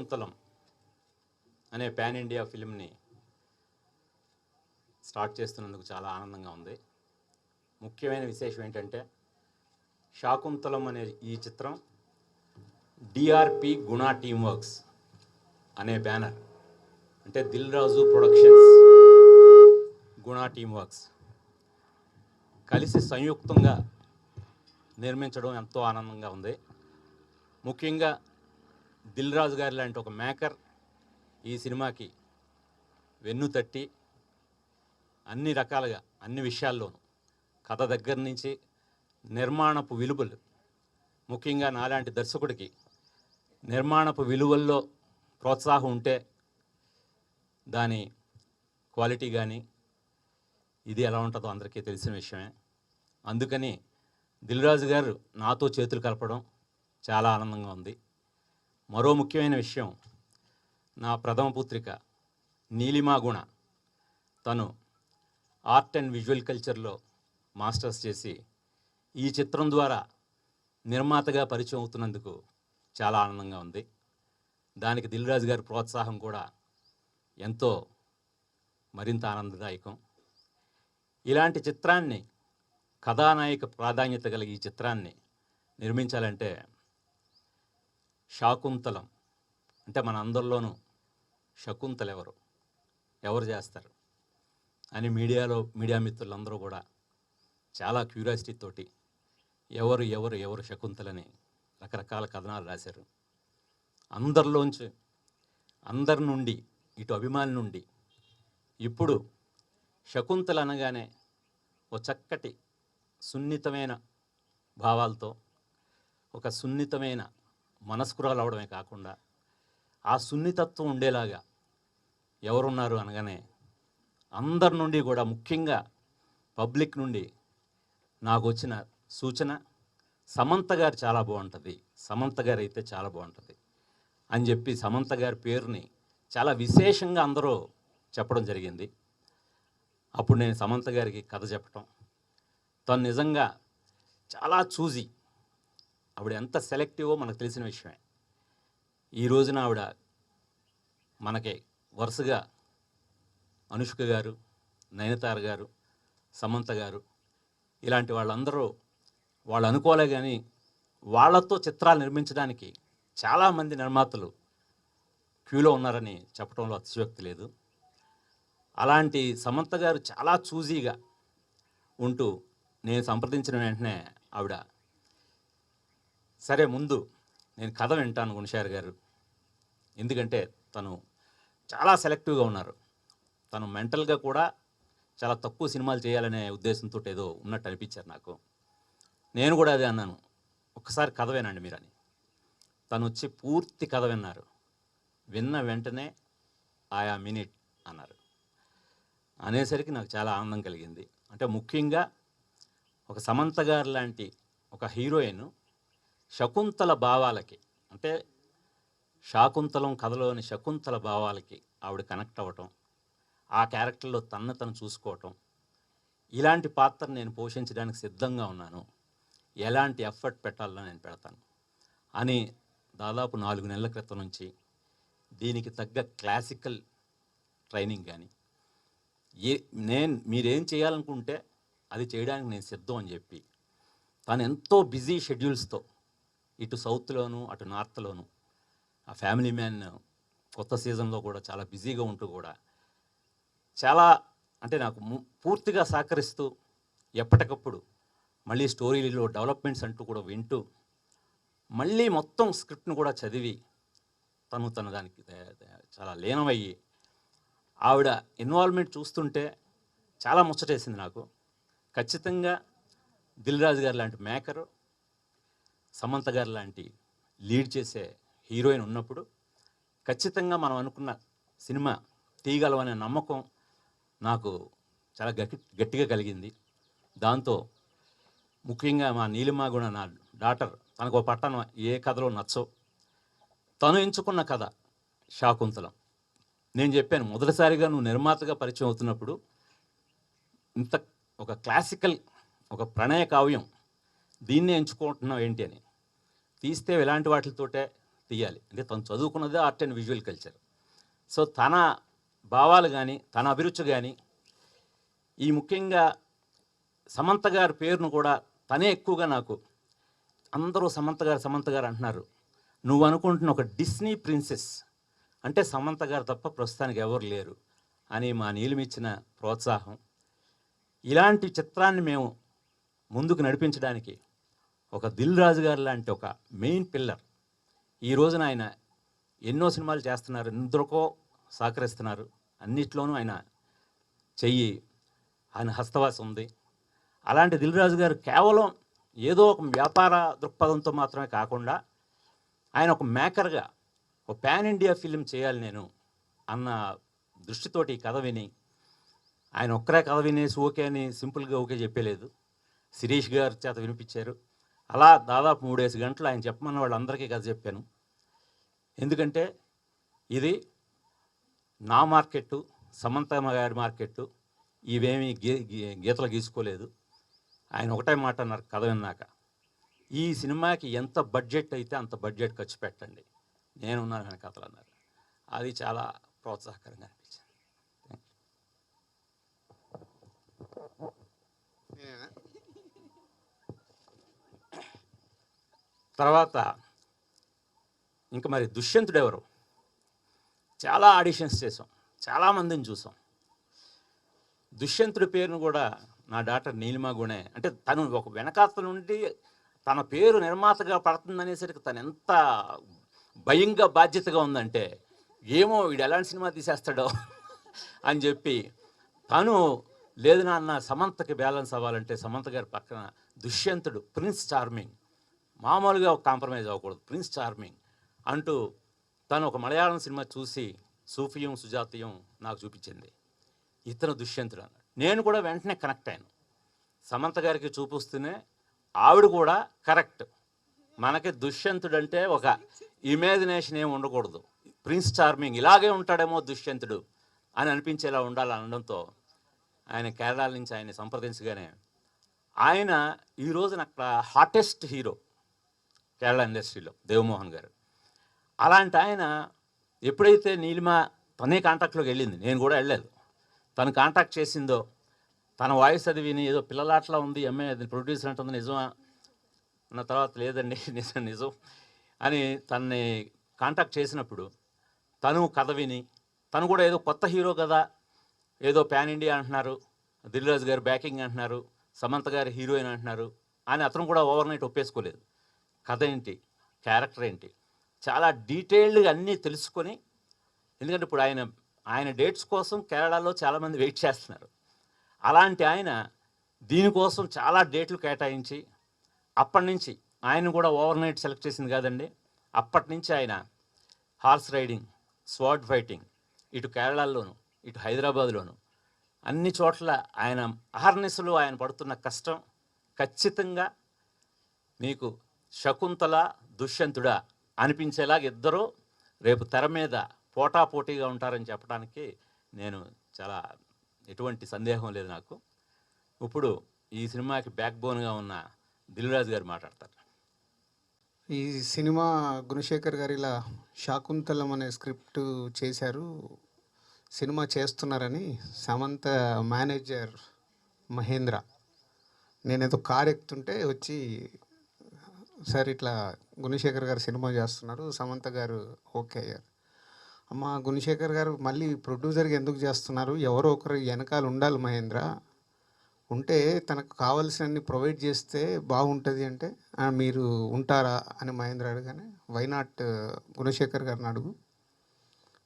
శాకుంతలం అనే pan India ఫిల్మ్ని start చేస్తున్నందుకు చాలా ఆనందంగా ఉంది. ముఖ్యమైన విశేషం ఏంటంటే శాకుంతలం అనే ఈ చిత్రం డిఆర్పి గుణ టీమ్ వర్క్స్ అనే బ్యానర్, అంటే దిల్ రాజు ప్రొడక్షన్స్, గుణ టీమ్ వర్క్స్ కలిసి సంయుక్తంగా నిర్మించడం ఎంతో ఆనందంగా ఉంది. ముఖ్యంగా దిల్ రాజు గారి లాంటి ఒక మేకర్ ఈ సినిమాకి వెన్ను తట్టి అన్ని రకాలుగా అన్ని విషయాల్లోనూ కథ దగ్గర నుంచి నిర్మాణపు విలువలు, ముఖ్యంగా నాలాంటి దర్శకుడికి నిర్మాణపు విలువల్లో ప్రోత్సాహం ఉంటే దాని క్వాలిటీ కానీ ఇది ఎలా ఉంటుందో అందరికీ తెలిసిన విషయమే. అందుకని దిల్ రాజు గారు నాతో చేతులు కలపడం చాలా ఆనందంగా ఉంది. మరో ముఖ్యమైన విషయం, నా ప్రథమ పుత్రిక నీలిమా గుణ, తను ఆర్ట్ అండ్ విజువల్ కల్చర్లో మాస్టర్స్ చేసి ఈ చిత్రం ద్వారా నిర్మాతగా పరిచయం అవుతున్నందుకు చాలా ఆనందంగా ఉంది. దానికి దిల్ రాజు గారి ప్రోత్సాహం కూడా ఎంతో మరింత ఆనందదాయకం. ఇలాంటి చిత్రాన్ని, కథానాయక ప్రాధాన్యత గల ఈ చిత్రాన్ని నిర్మించాలంటే శాకుంతలం అంటే మన అందరిలోనూ శకుంతల ఎవరు చేస్తారు అని మీడియా మిత్రులందరూ కూడా చాలా క్యూరియాసిటీ తోటి ఎవరు శకుంతలని రకరకాల కథనాలు రాశారు. అందరి నుండి, ఇటు అభిమానుల నుండి ఇప్పుడు శకుంతల అనగానే ఒక చక్కటి సున్నితమైన భావాలతో, ఒక సున్నితమైన మనస్కురాలు అవడమే కాకుండా ఆ సున్నితత్వం ఉండేలాగా ఎవరున్నారు అనగానే అందరి నుండి కూడా, ముఖ్యంగా పబ్లిక్ నుండి నాకు వచ్చిన సూచన, సమంత గారు చాలా బాగుంటుంది, సమంత గారు అయితే చాలా బాగుంటుంది అని చెప్పి సమంత గారి పేరుని చాలా విశేషంగా అందరూ చెప్పడం జరిగింది. అప్పుడు నేను సమంత గారికి కథ చెప్పటం, తను నిజంగా చాలా చూసి, ఆవిడ ఎంత సెలెక్టివో మనకు తెలిసిన విషయమే. ఈ రోజున ఆవిడ మనకి వరుసగా అనుష్క గారు, నయనతార గారు, సమంత గారు ఇలాంటి వాళ్ళందరూ వాళ్ళు అనుకోలే కానీ వాళ్ళతో చిత్రాలు నిర్మించడానికి చాలామంది నిర్మాతలు క్యూలో ఉన్నారని చెప్పడంలో అతిశయోక్తి లేదు. అలాంటి సమంత గారు చాలా చూజీగా ఉంటూ నేను సంప్రదించిన వెంటనే ఆవిడ, సరే ముందు నేను కథ వింటాను గుణశారి గారు, ఎందుకంటే తను చాలా సెలెక్టివ్గా ఉన్నారు, తను మెంటల్గా కూడా చాలా తక్కువ సినిమాలు చేయాలనే ఉద్దేశంతో ఏదో ఉన్నట్టు అనిపించారు నాకు. నేను కూడా అదే అన్నాను, ఒక్కసారి కథ వినండి మీరని. తను వచ్చి పూర్తి కథ విన్నారు. విన్న వెంటనే ఆయా మినిట్ అన్నారు. అనేసరికి నాకు చాలా ఆనందం కలిగింది. అంటే ముఖ్యంగా ఒక సమంత గారు లాంటి ఒక హీరోయిన్ శకుంతల భావాలకి, అంటే శాకుంతలం కథలోని శకుంతల భావాలకి ఆవిడ కనెక్ట్ అవ్వటం, ఆ క్యారెక్టర్లో తను చూసుకోవటం, ఇలాంటి పాత్ర నేను పోషించడానికి సిద్ధంగా ఉన్నాను, ఎలాంటి ఎఫర్ట్ పెట్టాలో నేను పెడతాను అని దాదాపు 4 నెలల క్రితం నుంచి దీనికి తగ్గ క్లాసికల్ ట్రైనింగ్ కానీ, మీరేం చేయాలనుకుంటే అది చేయడానికి నేను సిద్ధం అని చెప్పి, తను ఎంతో బిజీ షెడ్యూల్స్తో ఇటు సౌత్లోను అటు నార్త్లోను, ఆ ఫ్యామిలీ మ్యాన్ కొత్త సీజన్లో కూడా చాలా బిజీగా ఉంటూ కూడా చాలా, అంటే నాకు పూర్తిగా సహకరిస్తూ ఎప్పటికప్పుడు మళ్ళీ స్టోరీలో డెవలప్మెంట్స్ అంటూ కూడా వింటూ, మళ్ళీ మొత్తం స్క్రిప్ట్ను కూడా చదివి తన దానికి చాలా లీనమయ్యి, ఆవిడ ఇన్వాల్వ్మెంట్ చూస్తుంటే చాలా ముచ్చటేసింది నాకు. ఖచ్చితంగా దిల్ రాజు గారు లాంటి మేకరు, సమంత గారు లాంటి లీడ్ చేసే హీరోయిన్ ఉన్నప్పుడు ఖచ్చితంగా మనం అనుకున్న సినిమా తీయగలమనే నమ్మకం నాకు చాలా గట్టిగా కలిగింది. దాంతో ముఖ్యంగా మా నీలిమా కూడా, నా డాటర్, తనకు ఒక పట్టణం ఏ కథలో నచ్చో తను ఎంచుకున్న కథ శాకుంతలం. నేను చెప్పాను, మొదటిసారిగా నువ్వు నిర్మాతగా పరిచయం అవుతున్నప్పుడు ఇంత ఒక క్లాసికల్, ఒక ప్రణయ కావ్యం, దీన్నే ఎంచుకుంటున్నావు ఏంటి అని. తీస్తే ఇలాంటి వాటితోటే తీయాలి. అంటే తను చదువుకున్నదే art and visual culture. So తన భావాలు కానీ, తన అభిరుచి కానీ, ఈ ముఖ్యంగా సమంత గారి పేరును కూడా తనే ఎక్కువగా నాకు అందరూ సమంత గారు అంటున్నారు. నువ్వు అనుకుంటున్న ఒక డిస్నీ ప్రిన్సెస్ అంటే సమంత గారు తప్ప ప్రస్తుతానికి ఎవరు లేరు అని మా నీలిమిచ్చిన ప్రోత్సాహం. ఇలాంటి చిత్రాన్ని మేము ముందుకు నడిపించడానికి ఒక దిల్ రాజు గారు లాంటి ఒక మెయిన్ పిల్లర్. ఈ రోజున ఆయన ఎన్నో సినిమాలు చేస్తున్నారు, ఎందరికో సహకరిస్తున్నారు. అన్నిట్లోనూ ఆయన చెయ్యి, ఆయన హస్తవాసి ఉంది. అలాంటి దిల్ రాజు గారు కేవలం ఏదో ఒక వ్యాపార దృక్పథంతో మాత్రమే కాకుండా ఆయన ఒక మేకర్గా ఒక పాన్ ఇండియా ఫిలిం చేయాలి నేను అన్న దృష్టితోటి ఈ కథ విని, ఆయన ఒక్కరే కథ వినేసి ఓకే అని సింపుల్గా ఓకే చెప్పలేదు. శిరీష్ గారి చేత వినిపించారు. అలా దాదాపు 3-5 గంటలు ఆయన చెప్పమన్న వాళ్ళందరికీ కథ చెప్పాను. ఎందుకంటే ఇది నా మార్కెట్టు, సమంత గారి మార్కెట్టు, ఇవేమీ గీతలు గీసుకోలేదు. ఆయన ఒకటే మాట అన్నారు కథ విన్నాక, ఈ సినిమాకి ఎంత బడ్జెట్ అయితే అంత బడ్జెట్ ఖర్చు పెట్టండి, నేనున్నాను ఆయన కథలు అన్నారు. అది చాలా ప్రోత్సాహకరంగా అనిపించింది. తర్వాత ఇంకా మరి దుష్యంతుడు ఎవరు? చాలా ఆడిషన్స్ చేసాం, చాలామందిని చూసాం. దుష్యంతుడి పేరును కూడా నా డాక్టర్ నీలిమా గుణే, అంటే తను ఒక వెనకాతల నుండి తన పేరు నిర్మాతగా పడుతుందనేసరికి తను ఎంత భయంగా బాధ్యతగా ఉందంటే, ఏమో వీడు ఎలాంటి సినిమా తీసేస్తాడో అని చెప్పి తను లేదు నాన్న సమంతకి బ్యాలెన్స్ అవ్వాలంటే సమంత గారి పక్కన దుష్యంతుడు ప్రిన్స్ చార్మింగ్, మామూలుగా కాంప్రమైజ్ అవ్వకూడదు, ప్రిన్స్ చార్మింగ్ అంటూ తను ఒక మలయాళం సినిమా చూసి సూఫియం సుజాతీయం నాకు చూపించింది. ఇతను దుష్యంతుడు అన్నాడు. నేను కూడా వెంటనే కనెక్ట్ అయ్యాను. సమంత గారికి చూపిస్తూనే ఆవిడ కూడా కరెక్ట్, మనకి దుష్యంతుడు అంటే ఒక ఇమాజినేషన్ ఏమి ఉండకూడదు, ప్రిన్స్ చార్మింగ్ ఇలాగే ఉంటాడేమో దుష్యంతుడు అని అనిపించేలా ఉండాలని అనడంతో ఆయన కేరళ నుంచి ఆయన సంప్రదించగానే ఆయన ఈ రోజున అక్కడ హాటెస్ట్ హీరో కేరళ ఇండస్ట్రీలో దేవమోహన్ గారు. అలాంటి ఆయన ఎప్పుడైతే నీలిమ తనే కాంటాక్ట్లోకి వెళ్ళింది, నేను కూడా వెళ్ళలేదు, తను కాంటాక్ట్ చేసిందో, తన వాయిస్ అది విని ఏదో పిల్లలాట్లా ఉంది అమ్మాయి, అది ప్రొడ్యూసర్ అంటుంది నిజమా అన్న తర్వాత లేదండి నిజం అని తనని కాంటాక్ట్ చేసినప్పుడు తను కథ విని, తను కూడా ఏదో కొత్త హీరో కదా, ఏదో పాన్ ఇండియా అంటున్నారు, దిల్ రాజు గారు బ్యాకింగ్ అంటున్నారు, సమంత గారు హీరోయిన్ అంటున్నారు అని అతను కూడా ఓవర్ నైట్ ఒప్పేసుకోలేదు. కథ ఏంటి, క్యారెక్టర్ ఏంటి, చాలా డీటెయిల్డ్గా అన్నీ తెలుసుకొని, ఎందుకంటే ఇప్పుడు ఆయన డేట్స్ కోసం కేరళలో చాలామంది వెయిట్ చేస్తున్నారు. అలాంటి ఆయన దీనికోసం చాలా డేట్లు కేటాయించి అప్పటి నుంచి ఆయన కూడా ఓవర్ నైట్ సెలెక్ట్ చేసింది కాదండి, అప్పటి నుంచి ఆయన హార్స్ రైడింగ్, స్వార్డ్ ఫైటింగ్, ఇటు కేరళలోను ఇటు హైదరాబాద్లోను అన్ని చోట్ల ఆయన అహర్నిశలు ఆయన పడుతున్న కష్టం ఖచ్చితంగా మీకు శకుంతల దుష్యంతుడా అనిపించేలాగా ఇద్దరూ రేపు తెర మీద పోటాపోటీగా ఉంటారని చెప్పడానికి నేను చాలా ఎటువంటి సందేహం లేదు నాకు. ఇప్పుడు ఈ సినిమాకి బ్యాక్ బోన్గా ఉన్న దిల్ రాజు గారు మాట్లాడతారు. ఈ సినిమా గుణశేఖర్ గారు ఇలా శాకుంతలం అనే స్క్రిప్ట్ చేశారు, సినిమా చేస్తున్నారని సమంత మేనేజర్ మహేంద్ర, నేనేదో కార్ ఎక్కుతుంటే వచ్చి, సార్ ఇట్లా గుణశేఖర్ గారు సినిమా చేస్తున్నారు, సమంత గారు ఓకే అయ్యారు. అమ్మ గుణశేఖర్ గారు మళ్ళీ ప్రొడ్యూసర్గా ఎందుకు చేస్తున్నారు, ఎవరో ఒకరు వెనకాల ఉండాలి మహేంద్ర, ఉంటే తనకు కావాల్సినన్ని ప్రొవైడ్ చేస్తే బాగుంటుంది అంటే, మీరు ఉంటారా అని మహేంద్ర అడగానే, వై నాట్ గుణశేఖర్ గారిని అడుగు,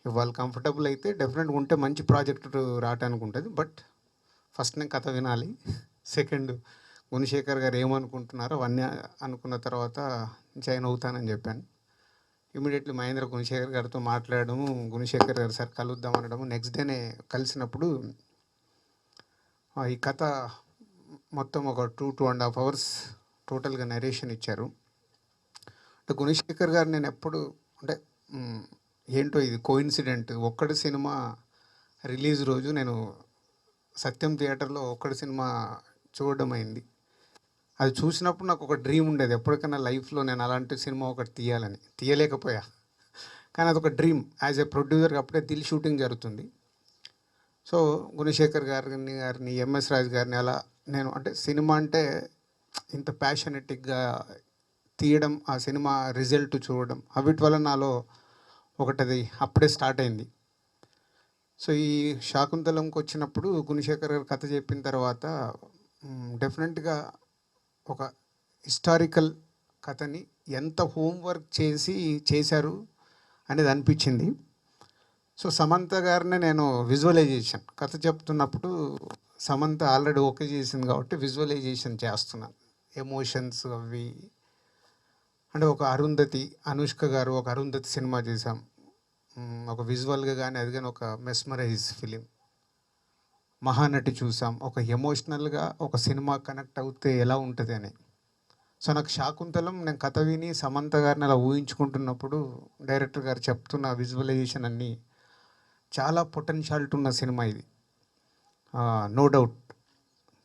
వాళ్ళు కంఫర్టబుల్ అయితే డెఫినెట్గా ఉంటే మంచి ప్రాజెక్ట్ రావటానికి ఉంటుంది, బట్ ఫస్ట్ నేను కథ వినాలి, సెకండ్ గుణశేఖర్ గారు ఏమనుకుంటున్నారో అవన్నీ అనుకున్న తర్వాత జాయిన్ అవుతానని చెప్పాను. ఇమీడియట్లీ మహేంద్ర గుణశేఖర్ గారితో మాట్లాడము, గుణశేఖర్ గారు సార్ కలుద్దాం అనడము. నెక్స్ట్ డేనే కలిసినప్పుడు ఈ కథ మొత్తం ఒక 2.5 hours టోటల్గా నరేషన్ ఇచ్చారు. అంటే గుణశేఖర్ గారు నేను ఎప్పుడు అంటే ఏంటో ఇది కోఇన్సిడెంట్, ఒక్కడి సినిమా రిలీజ్ రోజు నేను సత్యం థియేటర్లో ఒక్కడి సినిమా చూడడం అయింది. అది చూసినప్పుడు నాకు ఒక డ్రీమ్ ఉండేది, ఎప్పటికైనా లైఫ్లో నేను అలాంటి సినిమా ఒకటి తీయాలని, తీయలేకపోయా. కానీ అదొక డ్రీమ్. యాజ్ ఏ ప్రొడ్యూసర్గా అప్పుడే దిల్ షూటింగ్ జరుగుతుంది. సో గుణశేఖర్ గారిని ఎంఎస్ రాజు గారిని అలా నేను అంటే సినిమా అంటే ఇంత ప్యాషనెటిక్గా తీయడం, ఆ సినిమా రిజల్ట్ చూడడం, అవిటి వల్ల నాలో ఒకటది అప్పుడే స్టార్ట్ అయింది. సో ఈ శాకుంతలంకి వచ్చినప్పుడు గుణశేఖర్ గారు కథ చెప్పిన తర్వాత డెఫినెట్గా ఒక హిస్టారికల్ కథని ఎంత హోంవర్క్ చేశారు అనేది అనిపించింది. సో సమంత గారిని నేను విజువలైజేషన్ కథ చెప్తున్నప్పుడు సమంత ఆల్రెడీ ఓకే చేసింది కాబట్టి విజువలైజేషన్ చేస్తున్నాను. ఎమోషన్స్ అవి అంటే ఒక అరుంధతి, అనుష్క గారు ఒక అరుంధతి సినిమా చేశాం. ఒక విజువల్గా కానీ అది కానీ ఒక మెస్మరైజ్ ఫిలిం. మహానటి చూసాం. ఒక ఎమోషనల్గా ఒక సినిమా కనెక్ట్ అవుతే ఎలా ఉంటుంది అని. సో నాకు శాకుంతలం నేను కథ విని సమంత గారిని అలా ఊహించుకుంటున్నప్పుడు డైరెక్టర్ గారు చెప్తున్న విజువలైజేషన్ అన్నీ చాలా పొటెన్షియాలిటీ ఉన్న సినిమా ఇది. నో డౌట్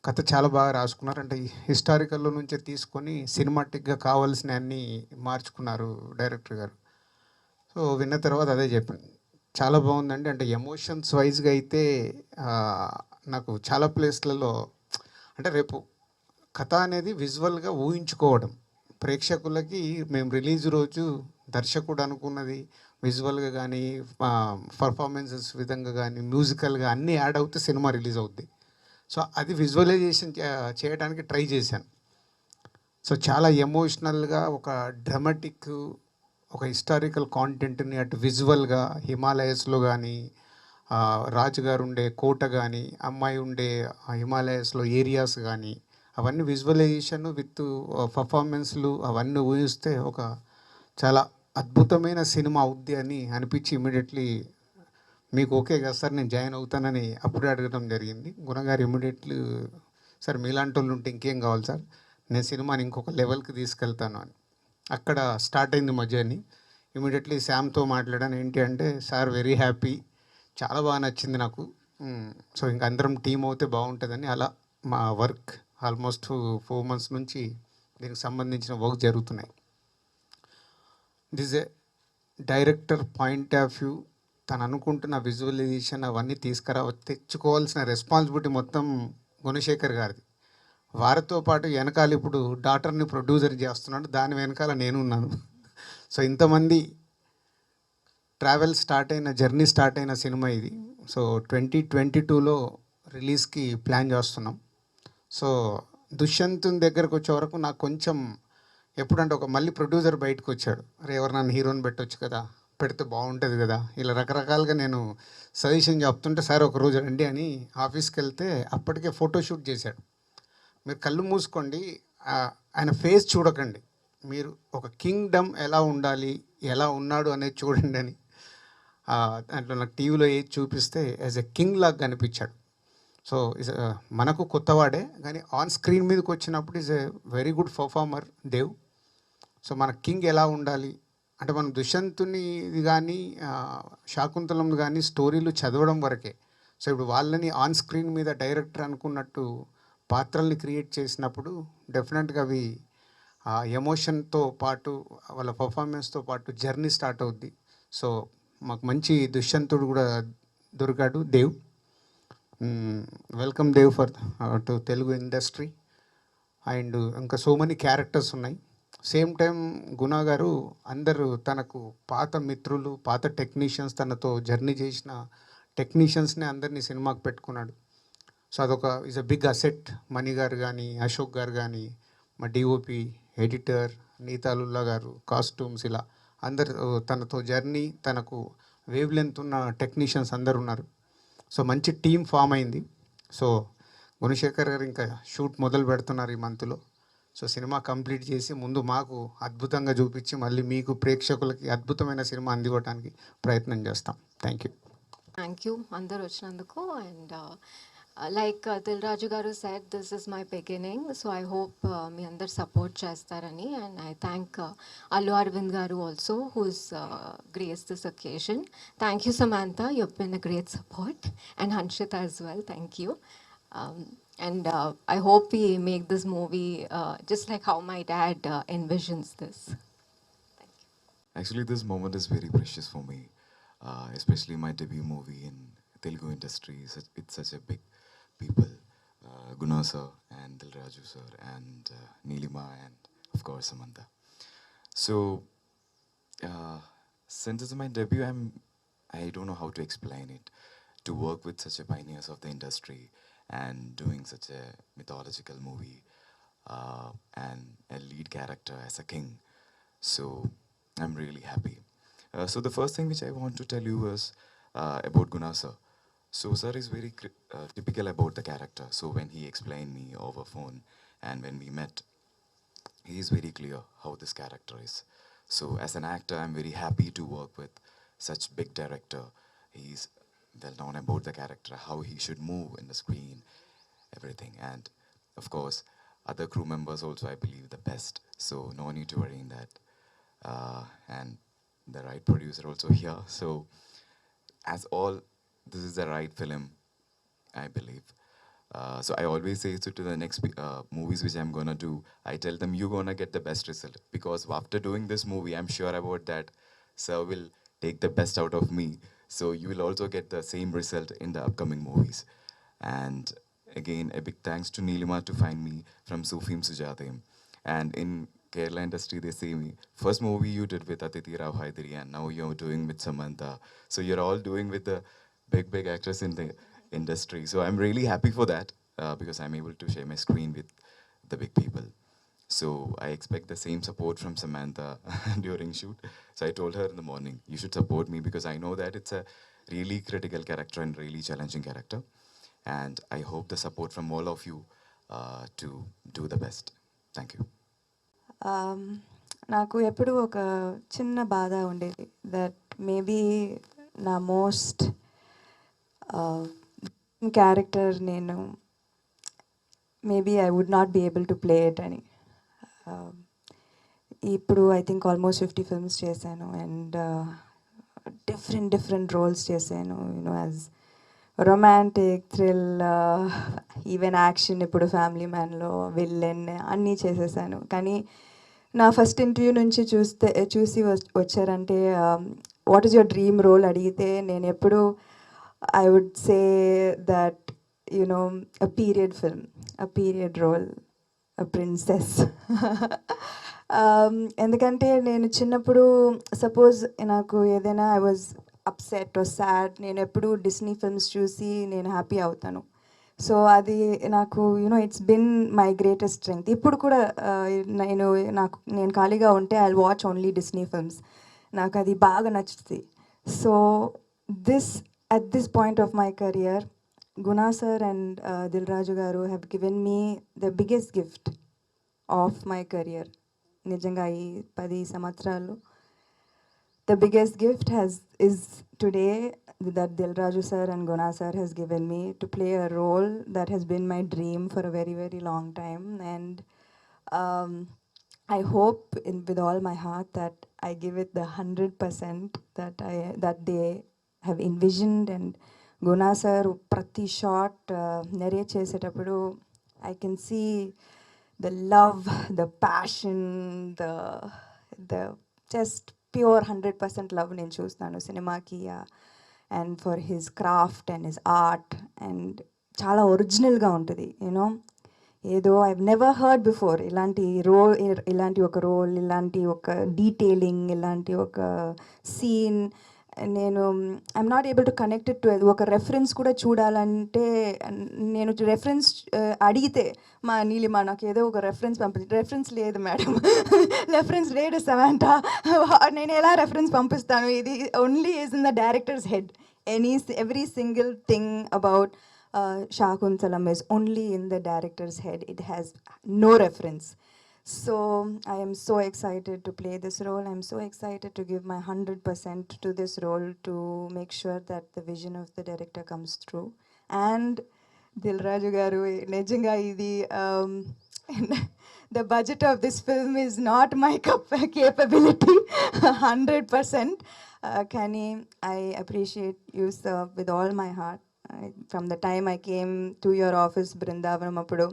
కథ చాలా బాగా రాసుకున్నారు. అంటే హిస్టారికల్లో నుంచే తీసుకొని సినిమాటిక్గా కావాల్సిన అన్నీ మార్చుకున్నారు డైరెక్టర్ గారు. సో విన్న తర్వాత అదే చెప్పాను, చాలా బాగుందండి. అంటే ఎమోషన్స్ వైజ్గా అయితే నాకు చాలా ప్లేస్లలో అంటే రేపు కథ అనేది విజువల్గా ఊహించుకోవడం, ప్రేక్షకులకి మేము రిలీజ్ రోజు దర్శకుడు అనుకున్నది విజువల్గా కానీ పర్ఫార్మెన్సెస్ విధంగా కానీ మ్యూజికల్గా అన్నీ యాడ్ అవుతే సినిమా రిలీజ్ అవుద్ది. సో అది విజువలైజేషన్ చేయడానికి ట్రై చేశాను. సో చాలా ఎమోషనల్గా ఒక డ్రమాటిక్ ఒక హిస్టారికల్ కాంటెంట్ని అటు విజువల్గా హిమాలయస్లో కానీ రాజుగారు ఉండే కోట కానీ అమ్మాయి ఉండే హిమాలయస్లో ఏరియాస్ కానీ అవన్నీ విజువలైజేషన్ విత్ పర్ఫార్మెన్స్లు అవన్నీ ఊహిస్తే ఒక చాలా అద్భుతమైన సినిమా అవుద్ది అని అనిపించి ఇమీడియట్లీ మీకు ఓకే కదా సార్ నేను జాయిన్ అవుతానని అప్పుడే అడగడం జరిగింది. గుణగారు ఇమీడియట్లీ సార్ మీలాంటి వాళ్ళు ఉంటే ఇంకేం కావాలి సార్, నేను సినిమాని ఇంకొక లెవెల్కి తీసుకెళ్తాను అని. అక్కడ స్టార్ట్ అయింది మా జర్నీ. ఇమీడియట్లీ శామ్తో మాట్లాడాను. ఏంటి అంటే సార్ వెరీ హ్యాపీ, చాలా బాగా నచ్చింది నాకు. సో ఇంక అందరం టీం అవుతే బాగుంటుందని అలా మా వర్క్ ఆల్మోస్ట్ 4 months నుంచి దీనికి సంబంధించిన వర్క్ జరుగుతున్నాయి. This A director point of view, తను అనుకుంటున్న విజువలైజేషన్ అవన్నీ తెచ్చుకోవాల్సిన రెస్పాన్సిబిలిటీ మొత్తం గుణశేఖర్ గారిది. వారితో పాటు వెనకాల ఇప్పుడు డాటర్ని ప్రొడ్యూసర్ చేస్తున్నాడు, దాని వెనకాల నేను ఉన్నాను. సో ఇంతమంది జర్నీ స్టార్ట్ అయిన సినిమా ఇది. సో 2022లో రిలీజ్కి ప్లాన్ చేస్తున్నాం. సో దుష్యంతుని దగ్గరకు వచ్చే వరకు నాకు కొంచెం ఎప్పుడంటే ఒక మళ్ళీ ప్రొడ్యూసర్ బయటకు వచ్చాడు, అరే ఎవరు నన్ను హీరోని పెట్టవచ్చు కదా, పెడితే బాగుంటుంది కదా, ఇలా రకరకాలుగా నేను సజెషన్ చెప్తుంటే సార్ ఒక రోజు రండి అని ఆఫీస్కి వెళ్తే అప్పటికే ఫోటోషూట్ చేశాడు. మీరు కళ్ళు మూసుకోండి, ఆయన ఫేస్ చూడకండి, మీరు ఒక కింగ్డమ్ ఎలా ఉండాలి ఎలా ఉన్నాడు అనేది చూడండి అని దాంట్లో నాకు టీవీలో ఏది చూపిస్తే యాజ్ ఎ కింగ్ లాగా కనిపించాడు. సో మనకు కొత్తవాడే కానీ ఆన్ స్క్రీన్ మీదకి వచ్చినప్పుడు is a very good performer Dev. So మన కింగ్ ఎలా ఉండాలి అంటే మనం దుష్యంతుని కానీ శాకుంతలం కానీ స్టోరీలు చదవడం వరకే. సో ఇప్పుడు వాళ్ళని ఆన్ స్క్రీన్ మీద డైరెక్టర్ అనుకున్నట్టు పాత్రల్ని క్రియేట్ చేసినప్పుడు డెఫినెట్గా అవి ఎమోషన్తో పాటు వాళ్ళ పర్ఫార్మెన్స్తో పాటు జర్నీ స్టార్ట్ అవుద్ది. సో మాకు మంచి దుష్యంతుడు కూడా దొరికాడు Dev. Welcome Dev for to Telugu industry. And ఇంకా సో మెనీ క్యారెక్టర్స్ ఉన్నాయి. సేమ్ టైం గుణ గారు అందరూ తనకు పాత మిత్రులు పాత టెక్నీషియన్స్ తనతో జర్నీ చేసిన టెక్నీషియన్స్ని అందరినీ సినిమాకి పెట్టుకున్నాడు. సో అదొక ఈజ్ అ బిగ్ అసెట్. మణి గారు కానీ అశోక్ గారు కానీ మా డిఓపి ఎడిటర్ నీతాలుల్లా గారు కాస్ట్యూమ్స్ ఇలా అందరు తనతో జర్నీ తనకు వేవ్ లెంత్ ఉన్న టెక్నీషియన్స్ అందరు ఉన్నారు. సో మంచి టీం ఫామ్ అయింది. సో గుణశేఖర్ గారు ఇంకా షూట్ మొదలు పెడుతున్నారు ఈ మంత్లో. సో సినిమా కంప్లీట్ చేసి ముందు మాకు అద్భుతంగా చూపించి మళ్ళీ మీకు ప్రేక్షకులకి అద్భుతమైన సినిమా అందివ్వడానికి ప్రయత్నం చేస్తాం. Thank you. థ్యాంక్ యూ అందరు వచ్చినందుకు. And like Dil Raju garu said, this is my beginning, so I hope మీ అందరు సపోర్ట్ చేస్తారని. And I thank Allu Arvind garu also, who's graced this occasion. Thank you Samantha, you've been a great support, and Hanshita as well, thank you. And I hope we make this movie just like how my dad envisions this. Actually, this moment is very precious for me, especially my debut movie in Telugu industry. It's such a big people, Guna sir and Dilraju sir and Neelima and of course Samantha. So uh, since it's my debut, I don't know how to explain it. To work with such a pioneers of the industry and doing such a mythological movie and a lead character as a king. So I'm really happy. So the first thing which I want to tell you is about Guna sir. So sir is very typical about the character. So when he explained me over phone and when we met, he is very clear how this character is. So as an actor, I'm very happy to work with such big director. He's well known about the character, how he should move in the screen, everything. And of course, other crew members also, I believe, the best. So no need to worry in that. And the right producer also here. So as all, this is the right film, I believe. So I always say so to the next movies which I'm gonna do, I tell them you're gonna get the best result because after doing this movie, I'm sure about that. Sir will take the best out of me, so you will also get the same result in the upcoming movies. And again, a big thanks to Neelima to find me from Sufim Sujatim. And in Kerala industry, they say me, first movie you did with Aditi Rao Hydari and now you're doing with Samantha. So you're all doing with the big actress in the industry. So I'm really happy for that because I'm able to share my screen with the big people. So I expect the same support from Samantha during shoot. So I told her in the morning, you should support me because I know that it's a really critical character and really challenging character. And I hope the support from all of you to do the best. Thank you. నాకు ఎప్పుడు ఒక చిన్న బాధ ఉండేది that maybe నా most character నేను maybe I would not be able to play it అని. ఇప్పుడు ఐ థింక్ ఆల్మోస్ట్ 50 ఫిల్మ్స్ చేశాను అండ్ డిఫరెంట్ రోల్స్ చేశాను, you know as romantic, thrill, even action, ఇప్పుడు ఫ్యామిలీ మ్యాన్లో విల్లెన్ అన్నీ చేసేసాను. కానీ నా ఫస్ట్ ఇంటర్వ్యూ నుంచి చూసి వచ్చారంటే what is your dream role అడిగితే నేను ఎప్పుడు I would say that you know a period film, a period role, a princess. ఎందుకంటే నేను చిన్నప్పుడు సపోజ్ నాకు ఏదైనా I was upset or sad, నేను ఎప్పుడు డిస్నీ ఫిల్మ్స్ చూసి నేను హ్యాపీ అవుతాను. సో అది నాకు you know it's been my greatest strength. ఇప్పుడు కూడా నేను ఖాళీగా ఉంటే I watch only Disney films, నాకు అది బాగా నచ్చుతుంది. So at this point of my career, Guna sir and Dilraju garu have given me the biggest gift of my career. నిజంగా ఈ 10 సంవత్సరాలు the biggest gift is today that Dilraju sir and Guna sir has given me to play a role that has been my dream for a very long time. And I hope with all my heart that I give it the 100% that they have envisioned. And Guna sir prati shot narrate చేసేటప్పుడు I can see the love, the passion, the just pure 100% love నేను చూస్తాను సినిమాకి and for his craft and his art. And చాలా ఒరిజినల్గా ఉంటుంది, you know ఏదో I never heard before ఇలాంటి ఒక రోల్, ఇలాంటి ఒక డీటెయిలింగ్, ఇలాంటి ఒక సీన్. నేను I'm not able to connected to ఒక రెఫరెన్స్ కూడా చూడాలంటే నేను రెఫరెన్స్ అడిగితే మా నీలిమా నాకు ఏదో ఒక రెఫరెన్స్ లేదు మేడం, రెఫరెన్స్ లేదు సమాంటా, నేను ఎలా రెఫరెన్స్ పంపిస్తాను, ఇది only is in the directors head. Every single thing about Shakuntalam is only in the director's head. It has no reference. So I am so excited to play this role. I'm so excited to give my 100% to this role to make sure that the vision of the director comes through. And Dilraju garu nijanga idi the budget of this film is not my capability 100%. Kani, I appreciate you, sir, with all my heart. From the time I came to your office, Brindavanam Appudu,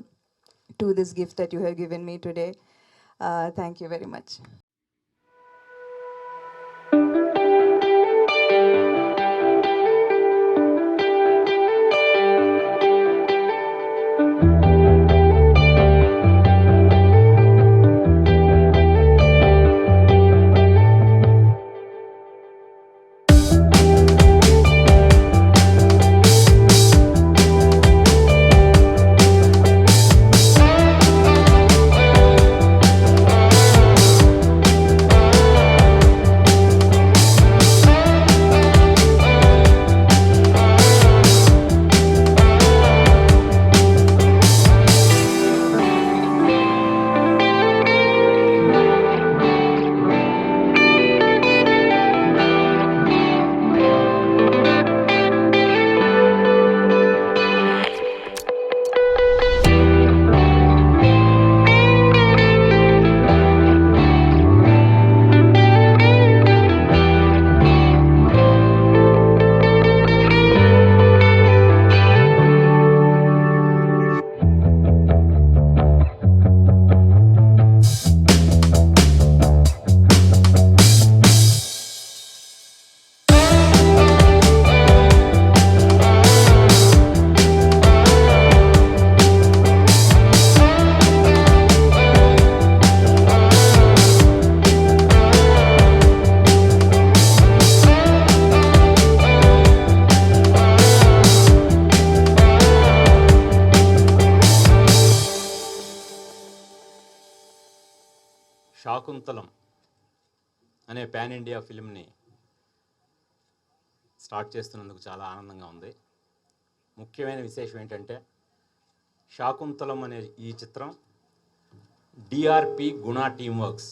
to this gift that you have given me today. Thank you very much. Shaakuntalam అనే pan India ఫిల్మ్ని start చేస్తున్నందుకు చాలా ఆనందంగా ఉంది. ముఖ్యమైన విశేషం ఏంటంటే శాకుంతలం అనే ఈ చిత్రం డిఆర్పి గుణ టీమ్ వర్క్స్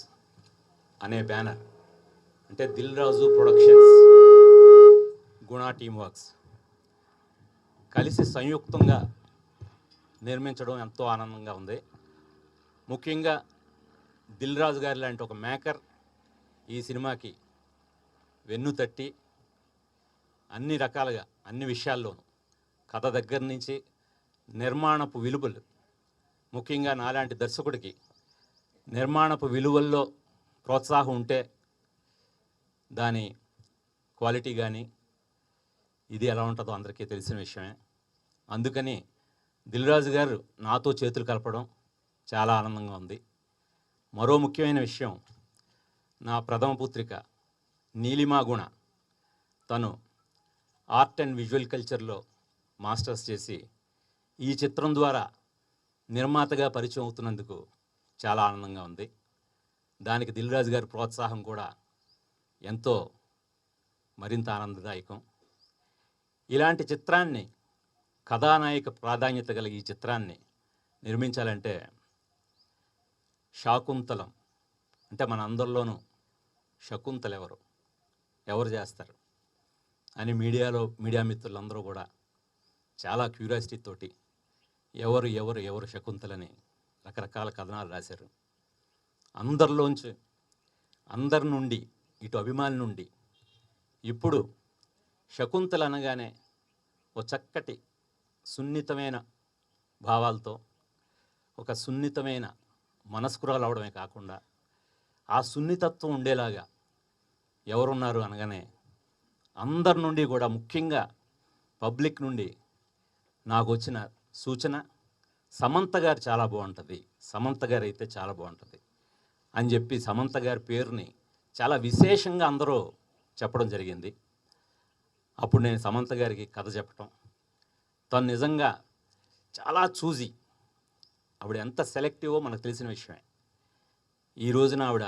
అనే బ్యానర్, అంటే దిల్ రాజు ప్రొడక్షన్స్, గుణ టీమ్ వర్క్స్ కలిసి సంయుక్తంగా నిర్మించడం ఎంతో ఆనందంగా ఉంది. ముఖ్యంగా దిల్ రాజు గారి లాంటి ఒక మేకర్ ఈ సినిమాకి వెన్ను తట్టి అన్ని రకాలుగా అన్ని విషయాల్లోనూ కథ దగ్గర నుంచి నిర్మాణపు విలువలు, ముఖ్యంగా నాలాంటి దర్శకుడికి నిర్మాణపు విలువల్లో ప్రోత్సాహం ఉంటే దాని క్వాలిటీ కానీ ఇది ఎలా ఉంటుందో అందరికీ తెలిసిన విషయమే. అందుకని దిల్ రాజు గారు నాతో చేతులు కలపడం చాలా ఆనందంగా ఉంది. మరో ముఖ్యమైన విషయం, నా ప్రథమ పుత్రిక నీలిమా గుణ, తను ఆర్ట్ అండ్ విజువల్ కల్చర్లో మాస్టర్స్ చేసి ఈ చిత్రం ద్వారా నిర్మాతగా పరిచయం అవుతున్నందుకు చాలా ఆనందంగా ఉంది. దానికి దిల్ రాజు గారి ప్రోత్సాహం కూడా ఎంతో మరింత ఆనందదాయకం. ఇలాంటి చిత్రాన్ని, కథానాయక ప్రాధాన్యత గల ఈ చిత్రాన్ని నిర్మించాలంటే శాకుంతలం అంటే మన అందరిలోనూ శకుంతల ఎవరు చేస్తారు అని మీడియా మిత్రులందరూ కూడా చాలా క్యూరియాసిటీ తోటి ఎవరు శకుంతలని రకరకాల కథనాలు రాశారు. అందరి నుండి, ఇటు అభిమానుల నుండి ఇప్పుడు శకుంతల అనగానే ఒక చక్కటి సున్నితమైన భావాలతో, ఒక సున్నితమైన మనస్కురాలు అవడమే కాకుండా ఆ సున్నితత్వం ఉండేలాగా ఎవరున్నారు అనగానే అందరి నుండి కూడా, ముఖ్యంగా పబ్లిక్ నుండి నాకు వచ్చిన సూచన, సమంత గారు చాలా బాగుంటుంది, సమంత గారు అయితే చాలా బాగుంటుంది అని చెప్పి సమంత గారి పేరుని చాలా విశేషంగా అందరూ చెప్పడం జరిగింది. అప్పుడు నేను సమంత గారికి కథ చెప్పటం, తను నిజంగా చాలా చూసి, ఆవిడ ఎంత సెలెక్టివో మనకు తెలిసిన విషయమే. ఈ రోజున ఆవిడ